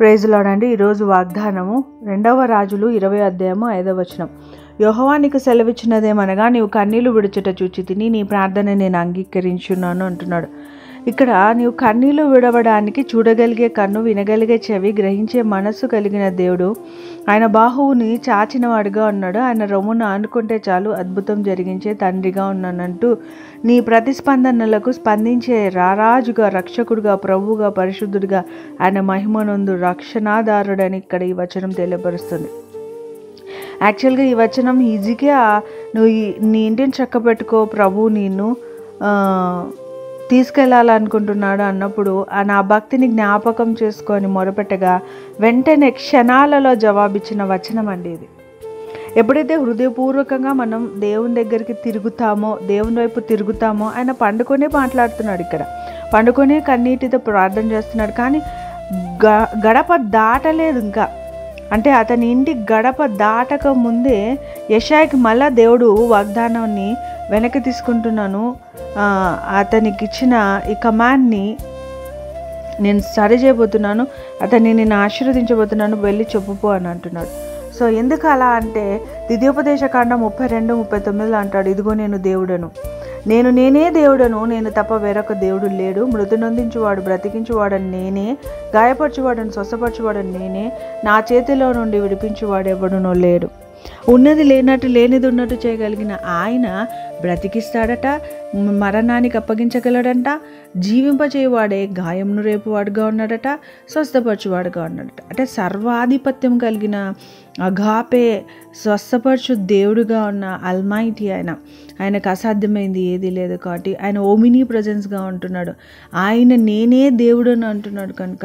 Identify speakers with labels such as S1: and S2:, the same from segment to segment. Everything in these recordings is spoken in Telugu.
S1: ప్రైజ్ లార్డ్ అండి. ఈరోజు వాగ్దానము 2వ రాజులు 20వ అధ్యాయము 5వ వచనం. యెహోవా నీకు సెలవిచ్చినదేమనగా, నీవు కన్నీళ్లు విడుచుట చూచి తిని నీ ప్రార్థన నేను అంగీకరించున్నాను అంటున్నాడు. ఇక్కడ నీవు కన్నీళ్లు విడవడానికి చూడగలిగే కన్ను, వినగలిగే చెవి, గ్రహించే మనస్సు కలిగిన దేవుడు. ఆయన బాహువుని చాచినవాడుగా ఉన్నాడు. ఆయన రొమ్మును ఆనుకుంటే చాలు అద్భుతం జరిగించే తండ్రిగా ఉన్నానంటూ నీ ప్రతిస్పందనలకు స్పందించే రారాజుగా, రక్షకుడుగా, ప్రభువుగా, పరిశుద్ధుడిగా, ఆయన మహిమనందు రక్షణాదారుడని ఇక్కడ ఈ వచనం తెలియపరుస్తుంది. యాక్చువల్గా ఈ వచనం ఈజీగా నువ్వు నీ ఇంటిని చక్కబెట్టుకో, ప్రభువు నిన్ను తీసుకెళ్ళాలనుకుంటున్నాడు అన్నప్పుడు నా భక్తిని జ్ఞాపకం చేసుకొని మొరపెట్టగా వెంటనే క్షణాలలో జవాబిచ్చిన వచనం అండి ఇది. ఎప్పుడైతే హృదయపూర్వకంగా మనం దేవుని దగ్గరికి తిరుగుతామో, దేవుని వైపు తిరుగుతామో, ఆయన పండుకొనే మాట్లాడుతున్నాడు. ఇక్కడ పండుకొనే కన్నీటితో ప్రార్థన చేస్తున్నాడు. కానీ గడప దాటలేదు ఇంకా. అంటే అతని ఇంటి గడప దాటక ముందే యెషయాకి మళ్ళా దేవుడు వాగ్దానాన్ని వెనక్కి తీసుకుంటున్నాను, అతనికి ఇచ్చిన ఈ కమాండ్ని నేను సరి చేయబోతున్నాను, అతన్ని నేను ఆశీర్వదించబోతున్నాను, వెళ్ళి చెప్పుపో అని అంటున్నాడు. సో ఎందుకు అలా అంటే, ద్వితీయోపదేశకాండం 32:39 అంటాడు, ఇదిగో నేను దేవుడను, నేనే దేవుడను, నేను తప్ప వేరొక దేవుడు లేడు, మృతి నొందించువాడు బ్రతికించువాడని నేనే, గాయపరచువాడని స్వస్థపరచువాడని నేనే, నా చేతిలో నుండి విడిపించువాడు ఎవడునో లేడు. ఉన్నది లేనట్టు, లేనిది ఉన్నట్టు చేయగలిగిన ఆయన బ్రతికిస్తాడట, మరణానికి అప్పగించగలడంట, జీవింపచేయవాడే, గాయంను రేపువాడుగా ఉన్నాడట, స్వస్థపరచువాడుగా ఉన్నాడట. అంటే సర్వాధిపత్యం కలిగిన అగాపే స్వస్థపరచు దేవుడుగా ఉన్న అల్మైటీ ఆయనకు అసాధ్యమైంది ఏది లేదు. కాబట్టి ఆయన ఓమినీ ప్రజెన్స్గా ఉంటున్నాడు. ఆయన నేనే దేవుడు అని అంటున్నాడు. కనుక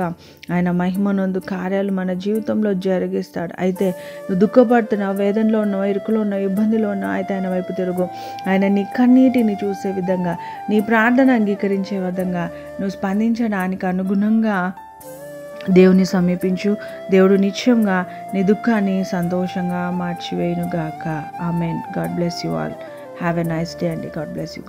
S1: ఆయన మహిమనందు కార్యాలు మన జీవితంలో జరిగిస్తాడు. అయితే నువ్వు దుఃఖపడుతున్నావు, వేదనలో ఉన్నావు, ఇరుకులో ఉన్నావు, ఇబ్బందిలో ఉన్నావు, అయితే ఆయన వైపు తిరుగు. ఆయన నీ కన్నీటిని చూసే విధంగా, నీ ప్రార్థన అంగీకరించే విధంగా నువ్వు స్పందించడానికి అనుగుణంగా దేవుని సమీపించు. దేవుడు నిత్యంగా నీ దుఃఖాన్ని సంతోషంగా మార్చివేయునుగాక. Amen. God bless you all. Have a nice day అండి. God bless you.